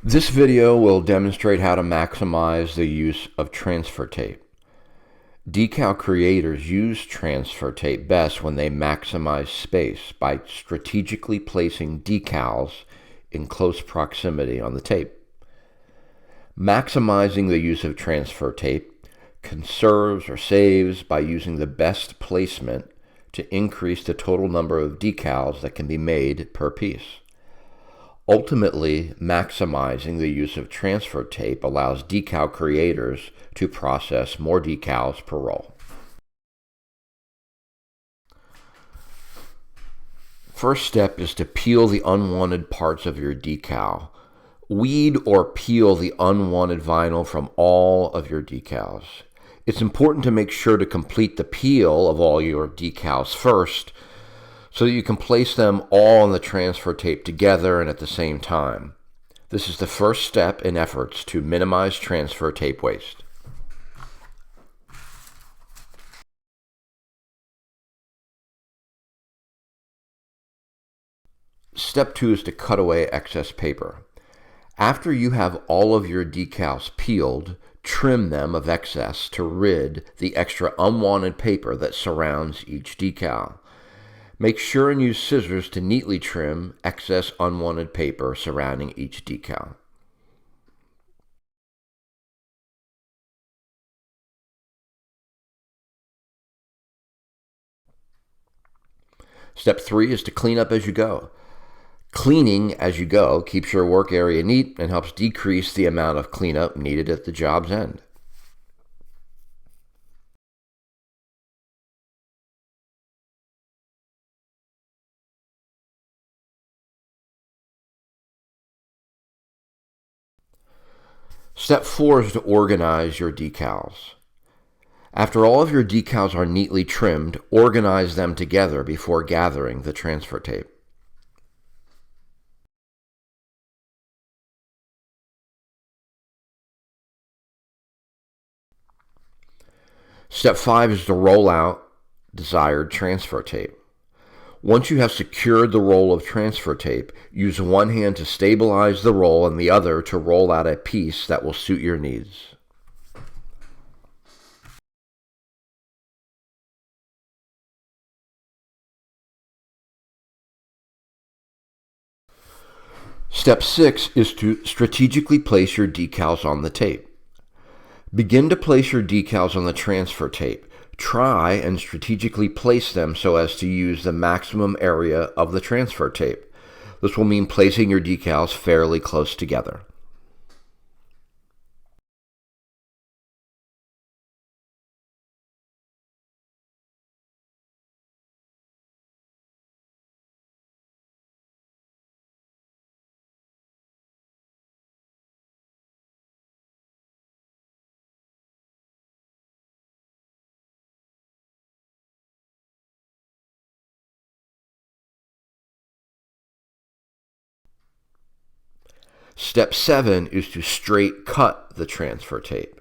This video will demonstrate how to maximize the use of transfer tape. Decal creators use transfer tape best when they maximize space by strategically placing decals in close proximity on the tape. Maximizing the use of transfer tape conserves or saves by using the best placement to increase the total number of decals that can be made per piece. Ultimately, maximizing the use of transfer tape allows decal creators to process more decals per roll. First step is to peel the unwanted parts of your decal. Weed or peel the unwanted vinyl from all of your decals. It's important to make sure to complete the peel of all your decals first, so that you can place them all on the transfer tape together and at the same time. This is the first step in efforts to minimize transfer tape waste. Step 2 is to cut away excess paper. After you have all of your decals peeled, trim them of excess to rid the extra unwanted paper that surrounds each decal. Make sure and use scissors to neatly trim excess unwanted paper surrounding each decal. Step 3 is to clean up as you go. Cleaning as you go keeps your work area neat and helps decrease the amount of cleanup needed at the job's end. Step 4 is to organize your decals. After all of your decals are neatly trimmed, organize them together before gathering the transfer tape. Step 5 is to roll out desired transfer tape. Once you have secured the roll of transfer tape, use one hand to stabilize the roll and the other to roll out a piece that will suit your needs. Step 6 is to strategically place your decals on the tape. Begin to place your decals on the transfer tape. Try and strategically place them so as to use the maximum area of the transfer tape. This will mean placing your decals fairly close together. Step 7 is to straight cut the transfer tape.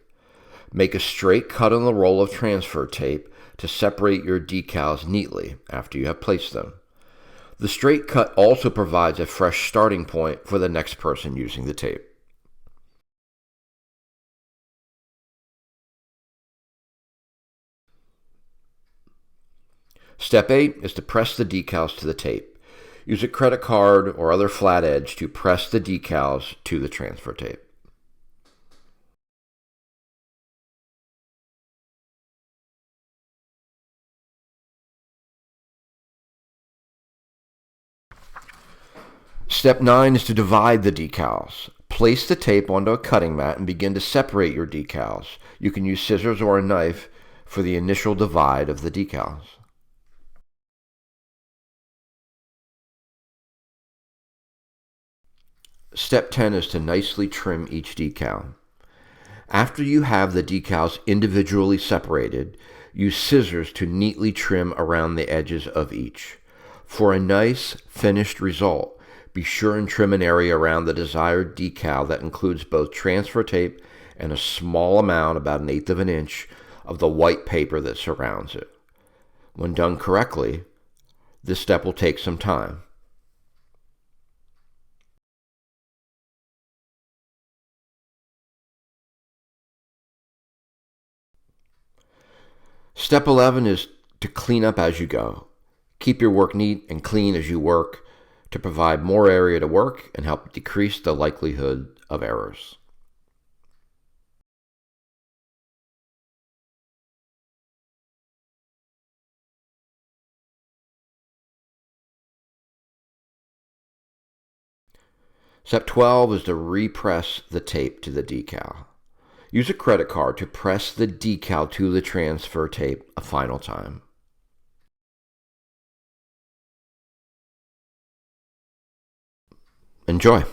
Make a straight cut on the roll of transfer tape to separate your decals neatly after you have placed them. The straight cut also provides a fresh starting point for the next person using the tape. Step 8 is to press the decals to the tape. Use a credit card or other flat edge to press the decals to the transfer tape. Step 9 is to divide the decals. Place the tape onto a cutting mat and begin to separate your decals. You can use scissors or a knife for the initial divide of the decals. Step 10 is to nicely trim each decal. After you have the decals individually separated, use scissors to neatly trim around the edges of each. For a nice, finished result, be sure and trim an area around the desired decal that includes both transfer tape and a small amount, about 1/8 of an inch, of the white paper that surrounds it. When done correctly, this step will take some time. Step 11 is to clean up as you go. Keep your work neat and clean as you work to provide more area to work and help decrease the likelihood of errors. Step 12 is to repress the tape to the decal. Use a credit card to press the decal to the transfer tape a final time. Enjoy.